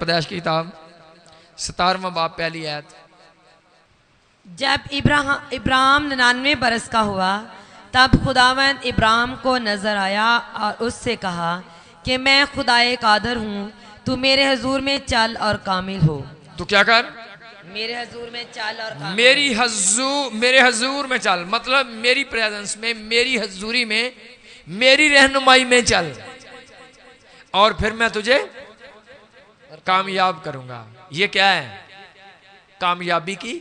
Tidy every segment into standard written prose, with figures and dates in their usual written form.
पैदाइश की किताब 17वां बाब पहली आयत। जब इब्राहिम 99 बरस का हुआ तब खुदावंद इब्राहिम को नजर आया और उससे कहा कि मैं खुदाए कादर हूँ, तू मेरे हजूर में चल और कामिल हो। तो क्या कर? मेरे हजूर में चल और कामिल मेरे हजूर में चल, मतलब मेरी प्रेजेंस में, मेरी हजूरी में, मेरी रहनुमाई में चल, और फिर मैं तुझे कामयाब करूंगा। ये क्या है? कामयाबी की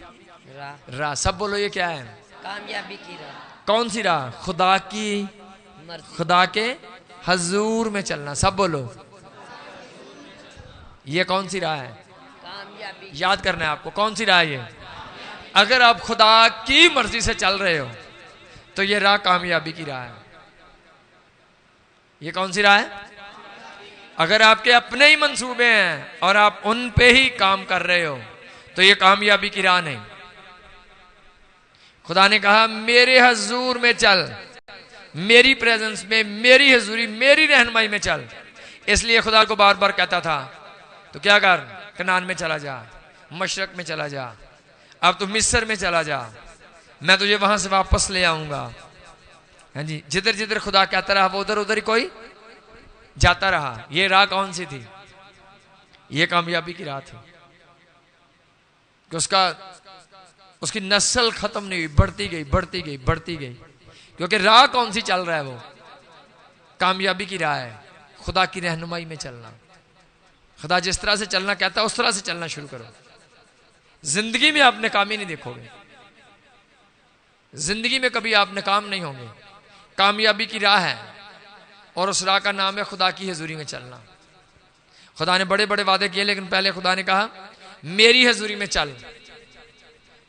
राह। सब बोलो, ये क्या है? कामयाबी की राह। कौन सी राह? खुदा की मर्जी, खुदा के हजूर में चलना। सब बोलो, ये कौन सी राह है? कामयाबी। याद करना है आपको, कौन सी राह है ये? अगर आप खुदा की मर्जी से चल रहे हो तो ये राह कामयाबी की राह है। ये कौन सी राह है? अगर आपके अपने ही मंसूबे हैं और आप उन पे ही काम कर रहे हो तो ये कामयाबी की राह नहीं। खुदा ने कहा मेरे हजूर में चल, मेरी प्रेजेंस में, मेरी हजूरी, मेरी रहनुमाई में चल। इसलिए खुदा को बार बार कहता था तो क्या कर, कनान में चला जा, मशरक में चला जा, अब तो मिस्र में चला जा, मैं तुझे वहां से वापस ले आऊंगा। हाँ जी, जिधर जिधर खुदा कहता रहा वो उधर उधर ही कोई जाता रहा। ये राह कौन सी थी? ये कामयाबी की राह थी कि उसकी नस्ल खत्म नहीं हुई, बढ़ती गई, बढ़ती गई, बढ़ती गई। क्योंकि राह कौन सी चल रहा है? वो कामयाबी की राह है, खुदा की रहनुमाई में चलना। खुदा जिस तरह से चलना कहता है उस तरह से चलना शुरू करो। जिंदगी में आप नाकामी नहीं देखोगे, जिंदगी में कभी आप नाकाम नहीं होंगे। कामयाबी की राह है और उस राह का नाम है खुदा की हजूरी में चलना। खुदा ने बड़े बड़े वादे किए, लेकिन पहले खुदा ने कहा मेरी हजूरी में चल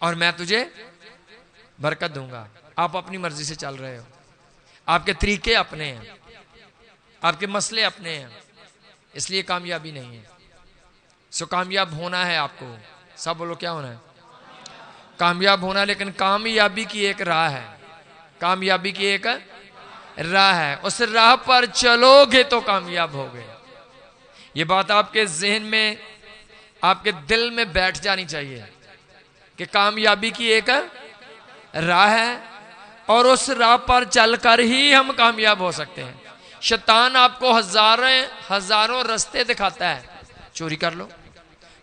और मैं तुझे बरकत दूंगा। आप अपनी मर्जी से चल रहे हो, आपके तरीके अपने हैं, आपके मसले अपने हैं, इसलिए कामयाबी नहीं है। सो कामयाब होना है आपको। सब बोलो, क्या होना है? कामयाब होना। लेकिन कामयाबी की एक राह है, कामयाबी की एक राह है, उस राह पर चलोगे तो कामयाब होगे। ये बात आपके जहन में, आपके दिल में बैठ जानी चाहिए कि कामयाबी की एक राह है और उस राह पर चलकर ही हम कामयाब हो सकते हैं। शैतान आपको हजारों रास्ते दिखाता है। चोरी कर लो,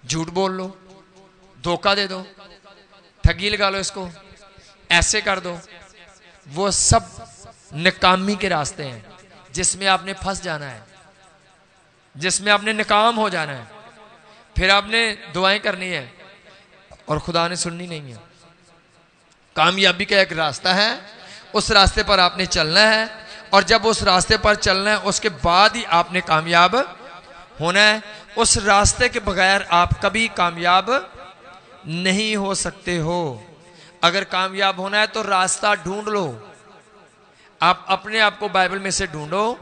झूठ बोल लो, धोखा दे दो, ठगी लगा लो, इसको ऐसे कर दो। वो सब नाकामी के रास्ते हैं जिसमें आपने फंस जाना है, जिसमें आपने नाकाम हो जाना है। फिर आपने दुआएं करनी है और खुदा ने सुननी नहीं है। कामयाबी का एक रास्ता है, उस रास्ते पर आपने चलना है, और जब उस रास्ते पर चलना है उसके बाद ही आपने कामयाब होना है। उस रास्ते के बगैर आप कभी कामयाब नहीं हो सकते हो। अगर कामयाब होना है तो रास्ता ढूंढ लो। आप अपने आप को बाइबल में से ढूंढो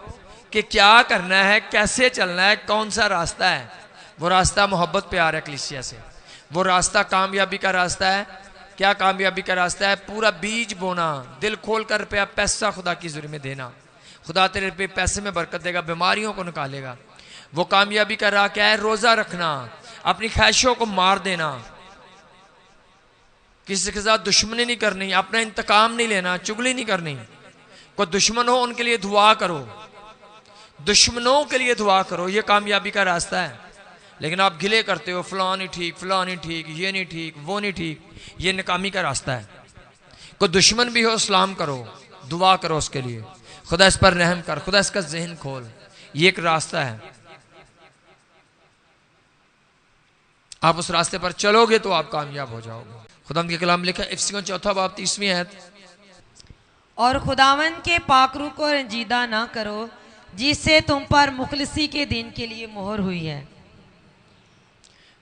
कि क्या करना है, कैसे चलना है, कौन सा रास्ता है। वो रास्ता मोहब्बत प्यार है कलीसिया से, वो रास्ता कामयाबी का रास्ता है। क्या कामयाबी का रास्ता है? पूरा बीज बोना, दिल खोल कर रुपया पैसा खुदा की ज़रूरत में देना। खुदा तेरे पे पैसे में बरकत देगा, बीमारियों को निकालेगा। वो कामयाबी का राह क्या है? रोजा रखना, अपनी ख्वाहिशों को मार देना, किसी के साथ दुश्मनी नहीं करनी, अपना इंतकाम नहीं लेना, चुगली नहीं करनी। कोई दुश्मन हो उनके लिए दुआ करो, दुश्मनों के लिए दुआ करो, ये कामयाबी का रास्ता है। लेकिन आप गिले करते हो, फलां नहीं ठीक, फलां नहीं ठीक, ये नहीं ठीक, वो नहीं ठीक, ये नाकामी का रास्ता है। कोई दुश्मन भी हो सलाम करो, दुआ करो उसके लिए, खुदा इस पर रहम कर, खुदा इसका जहन खोल। ये एक रास्ता है, आप उस रास्ते पर चलोगे तो आप कामयाब हो जाओगे। खुदा के कलाम लिखा इफ्सियों 4 बाब 30वीं आयत। और खुदावन के पाकरू को रंजीदा ना करो जिससे तुम पर मुखलिसी के दिन के लिए मोहर हुई है।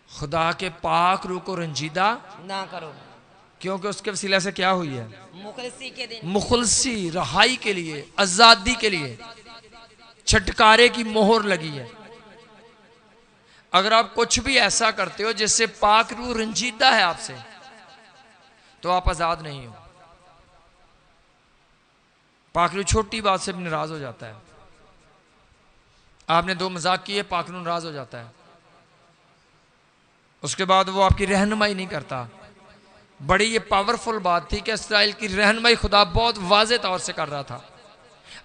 खुदा के पाक रूह को रंजीदा ना करो, क्योंकि उसके वसीला से क्या हुई है? मुखलिसी के दिन, मुखलसी, रहाई के लिए, आजादी के लिए, छुटकारे की मोहर लगी है। अगर आप कुछ भी ऐसा करते हो जिससे पाक रूह रंजीदा है आपसे, तो आप आजाद नहीं हो। पाक रूह छोटी बात से भी नाराज हो जाता है। आपने 2 मजाक किए, पाक रूह नाराज हो जाता है। उसके बाद वो आपकी रहनुमाई नहीं करता। बड़ी ये पावरफुल बात थी कि इसराइल की रहनुमाई खुदा बहुत वाज़े तौर से कर रहा था।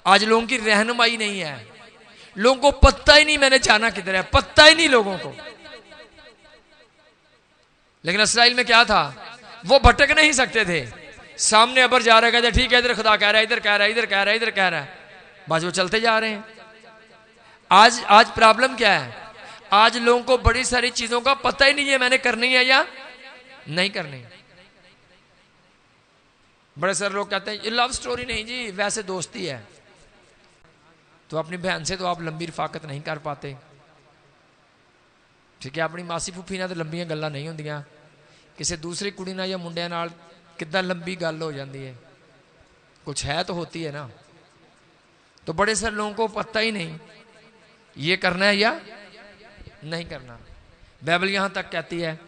आज लोगों की रहनुमाई नहीं है, लोगों को पता ही नहीं मैंने जाना किधर है, पता ही नहीं लोगों को। लेकिन इसराइल में क्या था, वो भटक नहीं सकते थे। सामने अबर जा रहा है, कहते ठीक है इधर खुदा कह रहा है, इधर कह रहा है, इधर कह रहा है, इधर कह रहा है, बस वो चलते जा रहे हैं। आज प्रॉब्लम क्या है, आज लोगों को बड़ी सारी चीजों का पता ही नहीं है मैंने करनी है या नहीं करनी। बड़े सारे लोग कहते हैं ये लव स्टोरी नहीं जी, वैसे दोस्ती है। तो अपनी बहन से तो आप लंबी रफाकत नहीं कर पाते, ठीक है। अपनी मासी फूफी ना तो लंबियां गल्लां नहीं होंदियां, किसी दूसरी कुड़ी ना या मुंडिया नाल कितना लंबी गल हो जाती है, कुछ है तो होती है ना। तो बड़े सारे लोगों को पता ही नहीं ये करना है या नहीं करना। बाइबल यहां तक कहती है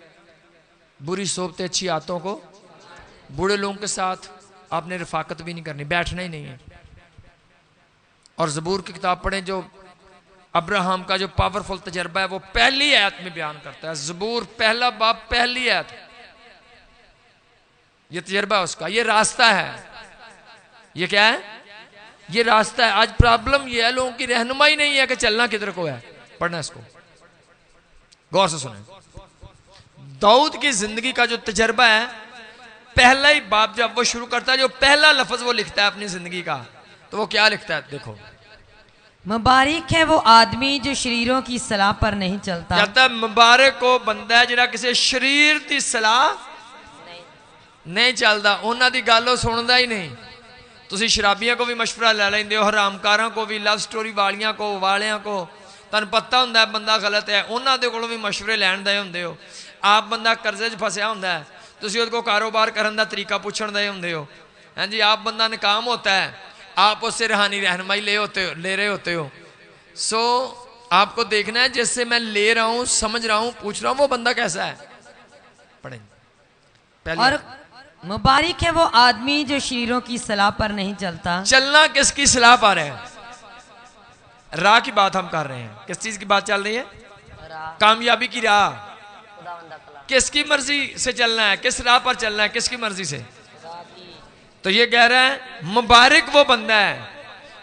बुरी सोबतें अच्छी आदतों को, बूढ़े लोगों के साथ आपने रफाकत भी नहीं करनी, बैठना ही नहीं है। और ज़बूर की किताब पढ़ें, जो अब्राहम का जो पावरफुल तजर्बा है वो पहली आयत में बयान करता है। ज़बूर पहला बाब पहली आयत, ये तजर्बा उसका, ये रास्ता है। ये क्या है, ये रास्ता है। आज प्रॉब्लम ये है, लोगों की रहनुमाई नहीं है कि चलना किधर को है। पढ़ना इसको गौर से सुने। दाऊद की जिंदगी का जो तजर्बा है, पहला ही बाप जब वो शुरू करता है, जो पहला लफ्ज वो लिखता है अपनी जिंदगी का, तो वो क्या लिखता है देखो, मुबारक है वो आदमी जो शरीरों की सलाह पर नहीं चलता। कहता है मुबारक को बंदा है जिहड़ा किसी शरीर की सलाह नहीं चलता, उन्हां दी गल सुनता ही नहीं। तुसी शराबियां को भी मशवरा ले लेंदे हो, हरामकारां को भी, लव स्टोरी वालियां को, वालियां को, तुहानूं पता हुंदा है बंदा गलत है, उन्हां दे कोलों भी मशवरे लैण दे हुंदे हो। आप बंदा कर्जे 'च फसिया हुंदा है, तुसी उहदे कोल कारोबार करन दा तरीका पुछण दे हुंदे हो। हां जी, आप बंदा नाकाम होता है, आप उससे रूहानी रहनुमाई ले रहे होते हो। सो आपको देखना है जिससे मैं ले रहा हूं, समझ रहा हूं, पूछ रहा हूं, वो बंदा कैसा है। पढ़ें पहले। और मुबारक है वो आदमी जो शरीरों की सलाह पर नहीं चलता। चलना किसकी सलाह पर है, राह की बात हम कर रहे हैं। किस चीज की बात चल रही है, कामयाबी की राह। किसकी मर्जी से चलना है, किस राह पर चलना है, किसकी मर्जी से। तो ये कह रहा है मुबारक वो बंदा है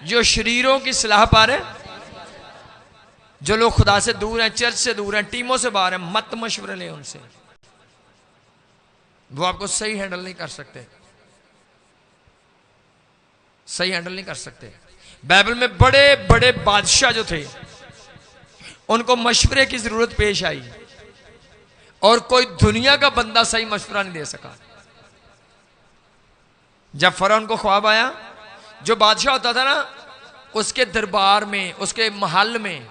जो शरीरों की सलाह पर है। जो लोग खुदा से दूर हैं, चर्च से दूर हैं, टीमों से बाहर हैं, मत मशवरे लें उनसे, वो आपको सही हैंडल नहीं कर सकते, सही हैंडल नहीं कर सकते। बाइबल में बड़े बड़े बादशाह जो थे उनको मशवरे की जरूरत पेश आई और कोई दुनिया का बंदा सही मशवरा नहीं दे सका। जब फरौन को ख्वाब आया, जो बादशाह होता था ना, उसके दरबार में, उसके महल में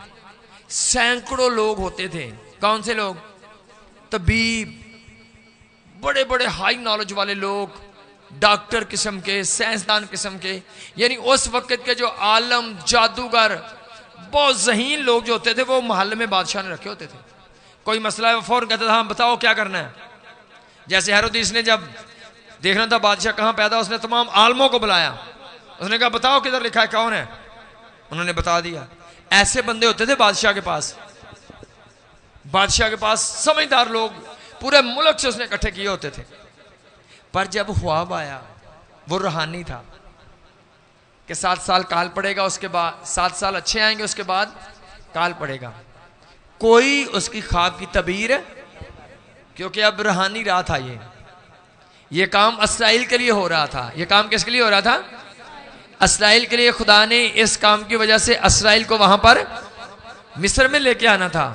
सैकड़ों लोग होते थे। कौन से लोग, तबीब, बड़े बड़े हाई नॉलेज वाले लोग, डॉक्टर किस्म के, साइंसदान किस्म के, यानी उस वक्त के जो आलम, जादूगर, बहुत जहीन लोग जो होते थे वो महल में बादशाह ने रखे होते थे। कोई मसला है वो फौरन कहता था हाँ बताओ क्या करना है। जैसे हेरोदिस ने जब देखना था बादशाह कहाँ पैदा, उसने तमाम आलमों को बुलाया, उसने कहा बताओ किधर लिखा है, कौन है, उन्होंने बता दिया। ऐसे बंदे होते थे बादशाह के पास। बादशाह के पास समझदार लोग पूरे मुल्क से उसने इकट्ठे किए होते थे। पर जब ख्वाब आया वो रूहानी था कि 7 साल काल पड़ेगा, उसके बाद 7 साल अच्छे आएंगे, उसके बाद काल पड़ेगा। कोई उसकी ख्वाब की तबीर, क्योंकि अब रूहानी राह था, ये काम इसराइल के लिए हो रहा था। ये काम किसके लिए हो रहा था, इसराइल के लिए। खुदा ने इस काम की वजह से इसराइल को वहां पर मिस्र में लेके आना था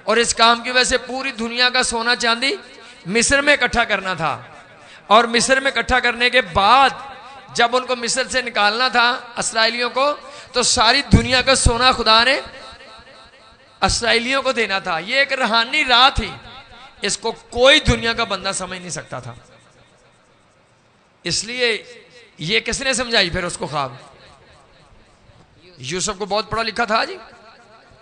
और इस काम की वजह से पूरी दुनिया का सोना चांदी मिस्र में इकट्ठा करना था। और मिस्र में इकट्ठा करने के बाद जब उनको मिस्र से निकालना था इसराइलियों को, तो सारी दुनिया का सोना खुदा ने इसराइलियों को देना था। ये एक रूहानी राह थी, इसको कोई दुनिया का बंदा समझ नहीं सकता था। इसलिए ये किसने समझाई फिर उसको ख्वाब, यूसुफ को बहुत पढ़ा लिखा था जी।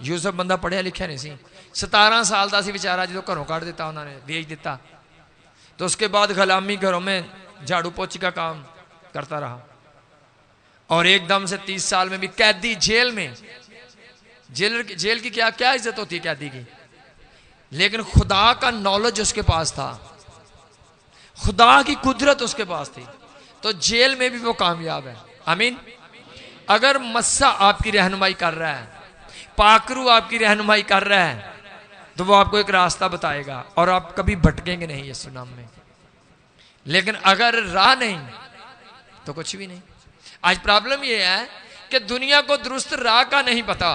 यूसुफ बंदा पढ़िया लिखा नहीं सी, 17 साल का सी बेचारा, जो घरों काट दिता उन्होंने, बेच दिता। तो उसके बाद गुलामी घरों में झाड़ू पोछी का काम करता रहा और एकदम से 30 साल में भी कैदी, जेल में। जेल की क्या क्या इज्जत होती है कैदी की। लेकिन खुदा का नॉलेज उसके पास था, खुदा की कुदरत उसके पास थी, तो जेल में भी वो कामयाब है। आमीन। अगर मस्सा आपकी रहनुमाई कर रहा है, पाकरू आपकी रहनुमाई कर रहा है, तो वो आपको एक रास्ता बताएगा और आप कभी भटकेंगे नहीं यीशु नाम में। लेकिन अगर राह नहीं तो कुछ भी नहीं। आज प्रॉब्लम यह है कि दुनिया को दुरुस्त राह का नहीं पता।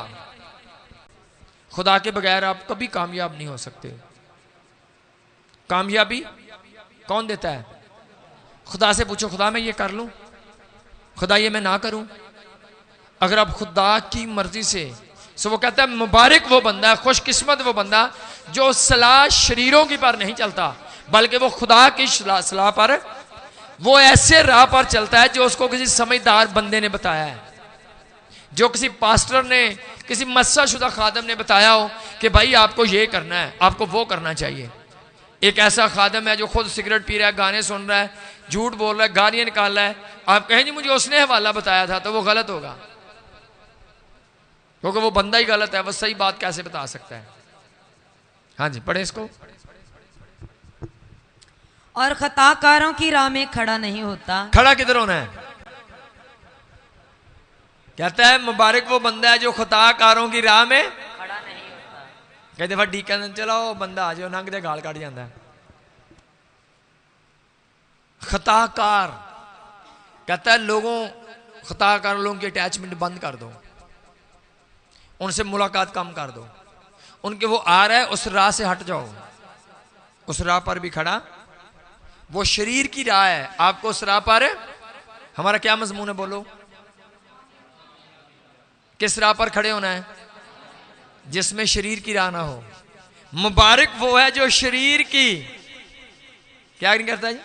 खुदा के बगैर आप कभी कामयाब नहीं हो सकते। कामयाबी कौन देता है? खुदा से पूछो, खुदा मैं ये कर लूं, खुदा ये मैं ना करूं। अगर आप खुदा की मर्जी से, सो वो कहता है मुबारक वो बंदा है, खुशकिस्मत वो बंदा जो सलाह शरीरों की पर नहीं चलता, बल्कि वो खुदा की सलाह पर, वो ऐसे राह पर चलता है जो उसको किसी समझदार बंदे ने बताया है, जो किसी पास्टर ने, किसी मस्सा शुदा खादम ने बताया हो कि भाई आपको ये करना है, आपको वो करना चाहिए। एक ऐसा खादम है जो खुद सिगरेट पी रहा है, गाने सुन रहा है, झूठ बोल रहा है, गालियां निकाल रहा है, आप कहें जी मुझे उसने हवाला बताया था, तो वो गलत होगा, क्योंकि वो बंदा ही गलत है। वो सही बात कैसे बता सकता है? हाँ जी, पढ़े इसको। और खताकारों की राह में खड़ा नहीं होता। खड़ा किधर होना है? कहता है मुबारक वो बंदा है जो खताकारों की राह में खड़ा नहीं होता। कहते फिर डीकन चलो बंदा आ जाओ, नंग दे गाल कट जाता है। खताकार कहता है लोगों, खताकार लोगों की अटैचमेंट बंद कर दो, उनसे मुलाकात कम कर दो, उनके वो आ रहा है उस राह से हट जाओ। उस राह पर भी खड़ा, वो शरीर की राह है, आपको उस राह पर, हमारा क्या मजमून है बोलो, किस राह पर खड़े होना है? जिसमें शरीर की राह ना हो। मुबारक वो है जो शरीर की क्या नहीं करता जी,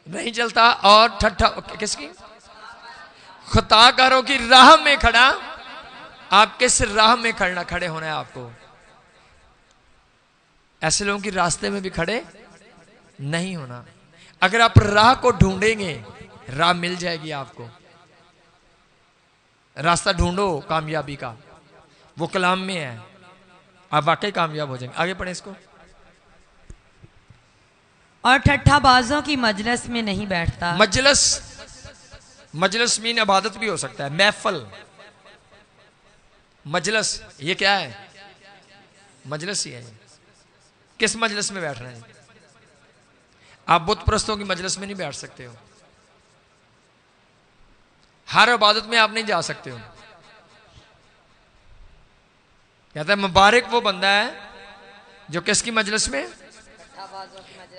नहीं चलता, और ठट्ठा किसकी? खताकारों की राह में खड़ा। आप किस राह में खड़े होना है आपको? ऐसे लोगों के रास्ते में भी खड़े नहीं होना। अगर आप राह को ढूंढेंगे, राह मिल जाएगी आपको। रास्ता ढूंढो कामयाबी का, वो कलाम में है, आप वाकई कामयाब हो जाएंगे। आगे पढ़ें इसको। और ठट्ठाबाजों की मजलिस में नहीं बैठता। मजलिस मीन इबादत भी हो सकता है, महफल। मजलिस ये क्या है? मजलिस ही है। किस मजलिस में बैठना है? आप बुत परस्तों की मजलिस में नहीं बैठ सकते हो, हर इबादत में आप नहीं जा सकते हो। कहता है मुबारक वो बंदा है जो किसकी मजलिस में?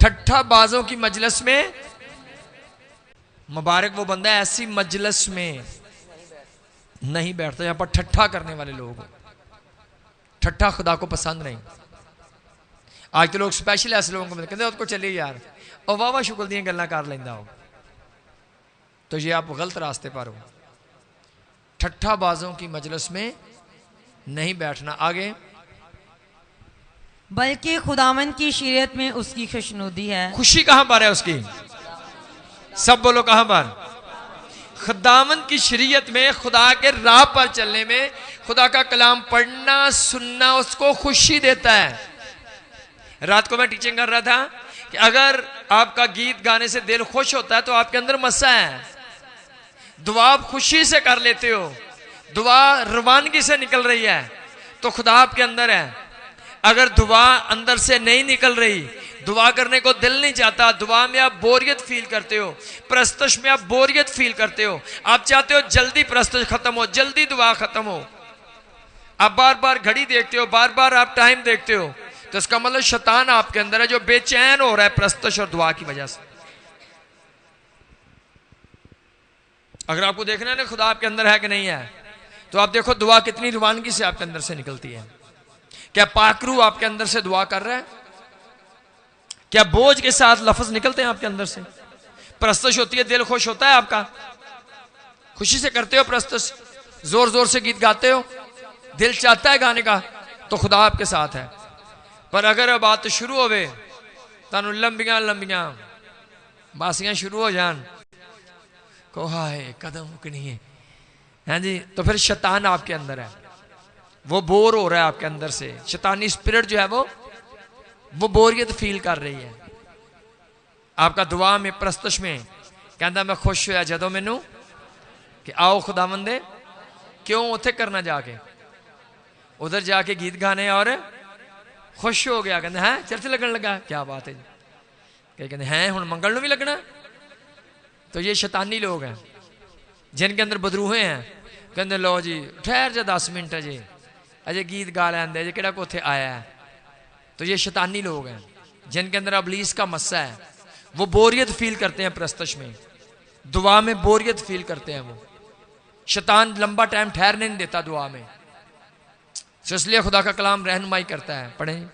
ठट्ठाबाजों की मजलिस में। मुबारक वो बंदा है ऐसी मजलिस में नहीं बैठता यहां पर ठट्ठा करने वाले लोग। ठट्ठा खुदा को पसंद नहीं। आज तो लोग स्पेशल ऐसे लोगों को कहते उसको चलिए यार, और वाह वाह शुक्र दी गल्लां कर लेंदा हो, तो ये आप गलत रास्ते पर हो। ठट्ठाबाजों की मजलिस में नहीं बैठना। आगे, बल्कि खुदावन की शरीयत में उसकी खुशनुदी है। खुशी कहां पर है उसकी? सब बोलो कहां पर? खुदावन की शरीयत में, खुदा के राह पर चलने में, खुदा का कलाम पढ़ना सुनना उसको खुशी देता है। रात को मैं टीचिंग कर रहा था कि अगर आपका गीत गाने से दिल खुश होता है तो आपके अंदर मस्सा है। दुआ आप खुशी से कर लेते हो, दुआ रवानगी से निकल रही है, तो खुदा आपके अंदर है। अगर दुआ अंदर से नहीं निकल रही, दुआ करने को दिल नहीं चाहता, दुआ में आप बोरियत फील करते हो, प्रस्तुश में आप बोरियत फील करते हो, आप चाहते हो जल्दी प्रस्तुश खत्म हो, जल्दी दुआ खत्म हो, आप बार बार घड़ी देखते हो, बार बार आप टाइम देखते हो, तो इसका मतलब शैतान आपके अंदर है जो बेचैन हो रहा है प्रस्तुश और दुआ की वजह से। अगर आपको देखना है ना खुदा आपके अंदर है कि नहीं है, तो आप देखो दुआ कितनी रवानगी से आपके अंदर से निकलती है। क्या पाकरू आपके अंदर से दुआ कर रहा है? क्या बोझ के साथ लफ्ज निकलते हैं आपके अंदर से? प्रस्तुश होती है, दिल खुश होता है आपका, खुशी से करते हो प्रस्तुश, जोर जोर से गीत गाते हो, दिल चाहता है गाने का, तो खुदा आपके साथ है। पर अगर बात शुरू होवे तानू लंबियां लंबियां बासियां शुरू हो जान, को हाय कदम मुकनी है, हाँ जी, तो फिर शैतान आपके अंदर है। वो बोर हो रहा है आपके अंदर से, शैतानी स्पिरिट जो है वो बोरियत फील कर रही है। आपका दुआ में प्रस्तश में कहता मैं खुश होया जदों मैनू कि आओ खुदावंदे, क्यों उथे करना जाके, उधर जाके गीत गाने और खुश हो गया, कहते हैं चर्च लगन लगा, क्या बात है जी, कहते हैं हुण मंगल नूं भी लगना। तो ये शैतानी लोग हैं जिनके अंदर बदरूहे हैं, कहते लो जी ठहर जा 10 मिनट है जी, अजय गीत गा लेंदे जी, केड़ा कोथे आया है। तो ये शैतानी लोग हैं जिनके अंदर अबलीस का मस्सा है, वो बोरियत फील करते हैं प्रस्तश में, दुआ में बोरियत फील करते हैं। वो शैतान लंबा टाइम ठहरने नहीं देता दुआ में, तो इसलिए खुदा का कलाम रहनुमाई करता है। पढ़ें।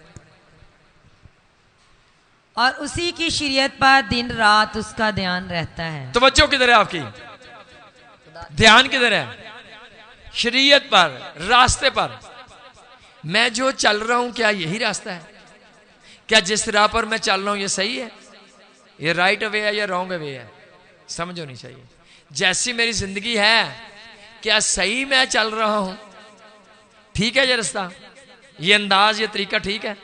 और उसी की शरीयत पर दिन रात उसका ध्यान रहता है। तवज्जो किधर है आपकी, ध्यान किधर है? शरीयत पर, रास्ते पर। मैं जो चल रहा हूं क्या यही रास्ता है? क्या जिस राह पर मैं चल रहा हूं ये सही है, ये राइट वे है या रॉन्ग वे है? समझ होनी चाहिए। जैसी मेरी जिंदगी है, क्या सही मैं चल रहा हूं? ठीक है ये रास्ता, ये अंदाज, ये तरीका ठीक है?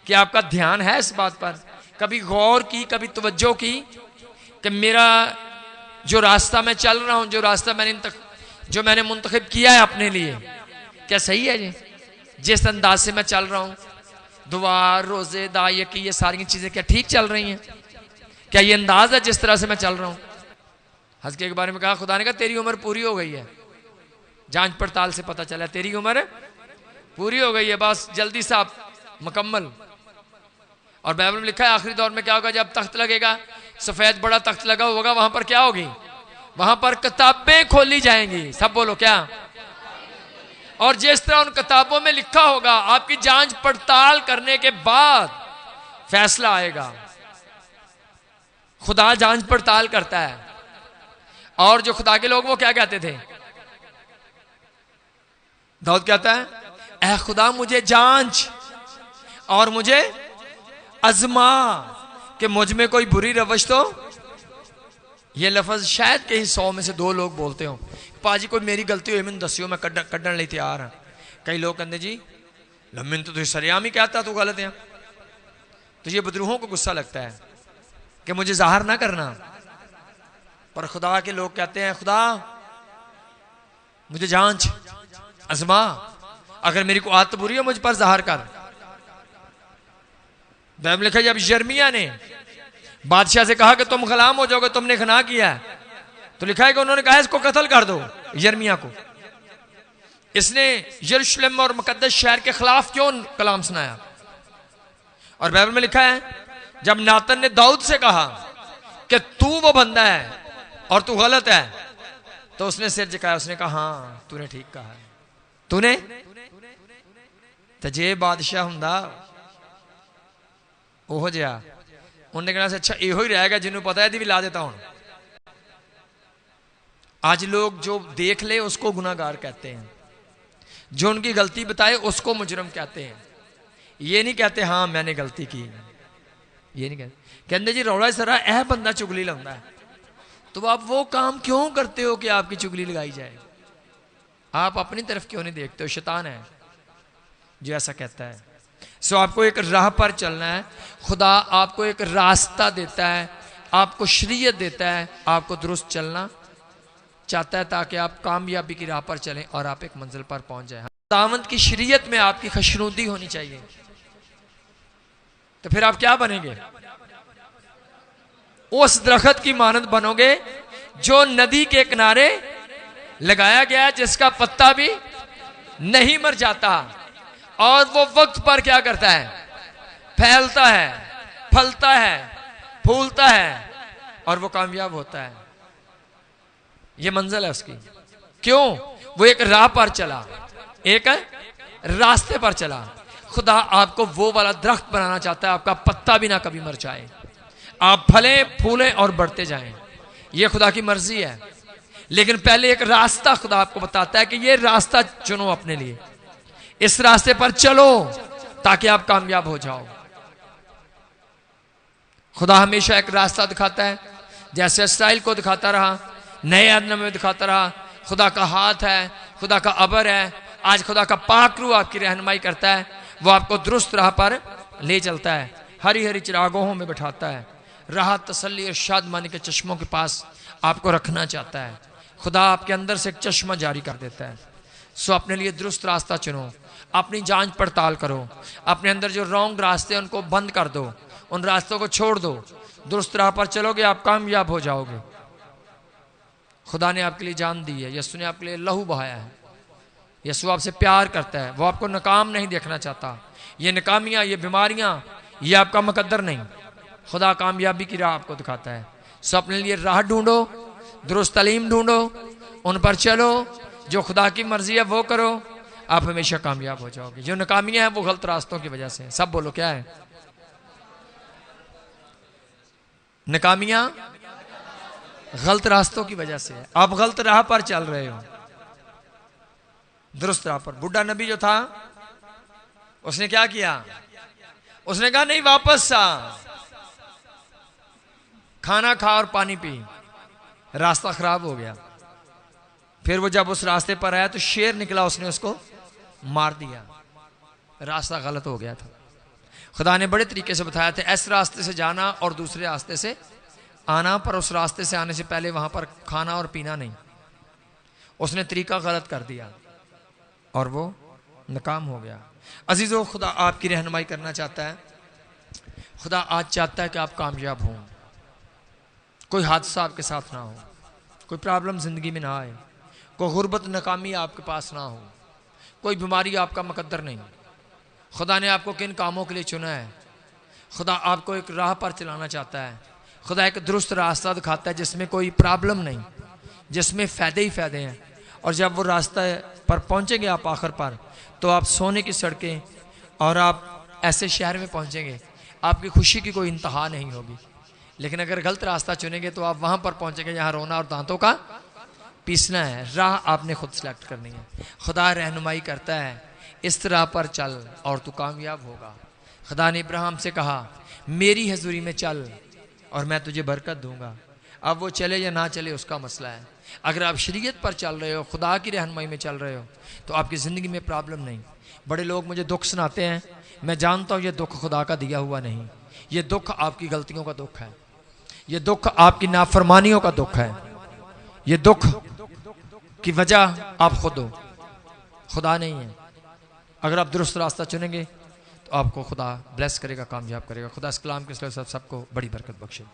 कि आपका ध्यान है इस बात पर? कभी गौर की, कभी तवज्जो की कि मेरा जो रास्ता मैं चल रहा हूं, जो रास्ता जो मैंने मुंतखब किया है अपने लिए, क्या सही है जी? जिस अंदाज से मैं चल रहा हूं, दुआ, रोजे, दायकी, ये सारी चीजें क्या ठीक चल रही हैं? क्या ये अंदाज है जिस तरह से मैं चल रहा हूं? हज़के के बारे में कहा, खुदा ने कहा तेरी उम्र पूरी हो गई है, जांच पड़ताल से पता चला तेरी उम्र पूरी हो गई है, बस जल्दी से आप मुकम्मल। और बाइबल में लिखा है आखिरी दौर में क्या होगा, जब तख्त लगेगा, सफेद बड़ा तख्त लगा होगा, वहां पर क्या होगी? वहां पर किताबें खोली जाएंगी। सब बोलो क्या? और जिस तरह उन किताबों में लिखा होगा, आपकी जांच पड़ताल करने के बाद फैसला आएगा। खुदा जांच पड़ताल करता है। और जो खुदा के लोग वो क्या कहते थे? दाऊद कहता है, ऐ खुदा मुझे जांच और मुझे अजमा कि मुझ में कोई बुरी रवश तो। ये लफ्ज शायद कहीं 100 में से 2 लोग बोलते हो, पाजी कोई मेरी गलती हुई मैंने दसियो, मैं कड्डन लिए तैयार हाँ। कई लोग कहते जी लम्मिन तो सरेआम ही कहता तू गलत है। तो ये बदरूहों को गुस्सा लगता है कि मुझे जाहिर ना करना, पर खुदा के लोग कहते हैं खुदा मुझे जांच, अजमा, अगर मेरी को आदत बुरी है मुझ पर जाहिर कर। बाइबल लिखा जब यिर्मयाह ने बादशाह से कहा कि तुम गुलाम हो जाओगे, तुमने खना किया है, तो लिखा है कि उन्होंने कहा इसको कत्ल कर दो, यिर्मयाह को। इसने यरूशलेम और मुकद्दस शहर के खिलाफ क्यों कलाम सुनाया? और बाइबल में लिखा है जब नातन ने दाऊद से कहा कि तू वो बंदा है और तू गलत है, तो उसने सिर झुकाया, उसने कहा हाँ तूने ठीक कहा है। तूने तो जे बादशाह हुंदा ओहो जिहा, उन्हें कहना अच्छा यो ही रहेगा जिन्होंने पता है भी ला देता हूं। आज लोग जो देख ले उसको गुनाहगार कहते हैं, जो उनकी गलती बताए उसको मुजरम कहते हैं। ये नहीं कहते हाँ मैंने गलती की, ये नहीं कहते जी रौला सरा ऐ बंदा चुगली लाता है, तो आप वो काम क्यों करते हो कि आपकी चुगली लगाई जाए? आप अपनी तरफ क्यों नहीं देखते हो? शैतान है जो ऐसा कहता है। सो आपको एक राह पर चलना है, खुदा आपको एक रास्ता देता है, आपको शरीयत देता है, आपको दुरुस्त चलना चाहता है ताकि आप कामयाबी की राह पर चलें और आप एक मंजिल पर पहुंच जाएं। खुदावंद की शरीयत में आपकी खुशनुदी होनी चाहिए, तो फिर आप क्या बनेंगे? उस दरख्त की मानद बनोगे जो नदी के किनारे लगाया गया है, जिसका पत्ता भी नहीं मर जाता और वो वक्त पर क्या करता है? फैलता है, फलता है, फूलता है और वो कामयाब होता है। ये मंजिल है उसकी। क्यों? वो एक राह पर चला, एक रास्ते पर चला। खुदा आपको वो वाला दरख्त बनाना चाहता है, आपका पत्ता भी ना कभी मर जाए, आप फलें फूलें और बढ़ते जाएं। ये खुदा की मर्जी है। लेकिन पहले एक रास्ता खुदा आपको बताता है कि ये रास्ता चुनो अपने लिए, इस रास्ते पर चलो ताकि आप कामयाब हो जाओ। खुदा हमेशा एक रास्ता दिखाता है, जैसे इसराइल को दिखाता रहा, नए आदम में दिखाता रहा। खुदा का हाथ है, खुदा का अबर है, आज खुदा का पाक रूह आपकी रहनुमाई करता है, वो आपको दुरुस्त राह पर ले चलता है, हरी हरी चिरागोहों में बैठाता है, राहत तसल्ली और शादमानी के चश्मों के पास आपको रखना चाहता है। खुदा आपके अंदर से एक चश्मा जारी कर देता है। सो अपने लिए दुरुस्त रास्ता चुनो, अपनी जांच पड़ताल करो, अपने अंदर जो रॉन्ग रास्ते हैं उनको बंद कर दो, उन रास्तों को छोड़ दो, दुरुस्त राह पर चलोगे आप कामयाब हो जाओगे। खुदा ने आपके लिए जान दी है, यीशु ने आपके लिए लहू बहाया है, यीशु आपसे प्यार करता है, वो आपको नाकाम नहीं देखना चाहता। ये नाकामियां, ये बीमारियां, ये आपका मुकद्दर नहीं, खुदा कामयाबी की राह आपको दिखाता है। सो अपने लिए राह ढूंढो, दुरुस्त तालीम ढूंढो, उन पर चलो, जो खुदा की मर्जी है वो करो, आप हमेशा कामयाब हो जाओगे। जो नाकामियां हैं वो गलत रास्तों की वजह से। सब बोलो क्या है? नाकामियां गलत रास्तों की वजह से है। आप गलत राह पर चल रहे हो, दुरुस्त राह पर। बुढ़ा नबी जो था उसने क्या किया? उसने कहा नहीं, वापस आ, खाना खा और पानी पी। रास्ता खराब हो गया। फिर वो जब उस रास्ते पर आया तो शेर निकला, उसने उसको मार दिया। रास्ता गलत हो गया था। खुदा ने बड़े तरीके से बताया था, इस रास्ते से जाना और दूसरे रास्ते से आना, पर उस रास्ते से आने से पहले वहां पर खाना और पीना नहीं। उसने तरीका गलत कर दिया और वो नाकाम हो गया। अजीजों, खुदा आपकी रहनुमाई करना चाहता है। खुदा आज चाहता है कि आप कामयाब हों, कोई हादसा आपके साथ ना हो, कोई प्रॉब्लम जिंदगी में ना आए, कोई गुर्बत नाकामी आपके पास ना हो, कोई बीमारी आपका मुकद्दर नहीं। खुदा ने आपको किन कामों के लिए चुना है? खुदा आपको एक राह पर चलाना चाहता है। खुदा एक दुरुस्त रास्ता दिखाता है जिसमें कोई प्रॉब्लम नहीं, जिसमें फ़ायदे ही फ़ायदे हैं। और जब वो रास्ते पर पहुंचेंगे आप आखिर पर, तो आप सोने की सड़कें और आप ऐसे शहर में पहुंचेंगे, आपकी खुशी की कोई इंतहा नहीं होगी। लेकिन अगर गलत रास्ता चुनेंगे तो आप वहां पर पहुंचेंगे जहां रोना और दांतों का पीसना है। राह आपने खुद सिलेक्ट करनी है। खुदा रहनुमाई करता है, इस राह पर चल और तू कामयाब होगा। खुदा ने इब्राहिम से कहा, मेरी हजूरी में चल और मैं तुझे बरकत दूंगा। अब वो चले या ना चले उसका मसला है। अगर आप शरीयत पर चल रहे हो, खुदा की रहनुमाई में चल रहे हो, तो आपकी ज़िंदगी में प्रॉब्लम नहीं। बड़े लोग मुझे दुख सुनाते हैं, मैं जानता हूँ ये दुख खुदा का दिया हुआ नहीं, ये दुख आपकी गलतियों का दुख है, ये दुख आपकी नाफरमानियों का दुख है, ये दुख की वजह आप खुद हो, खुदा नहीं है। अगर आप दुरुस्त रास्ता चुनेंगे तो आपको खुदा ब्लेस करेगा, कामयाब करेगा। खुदा इस कलाम के सबको बड़ी बरकत बख्शे।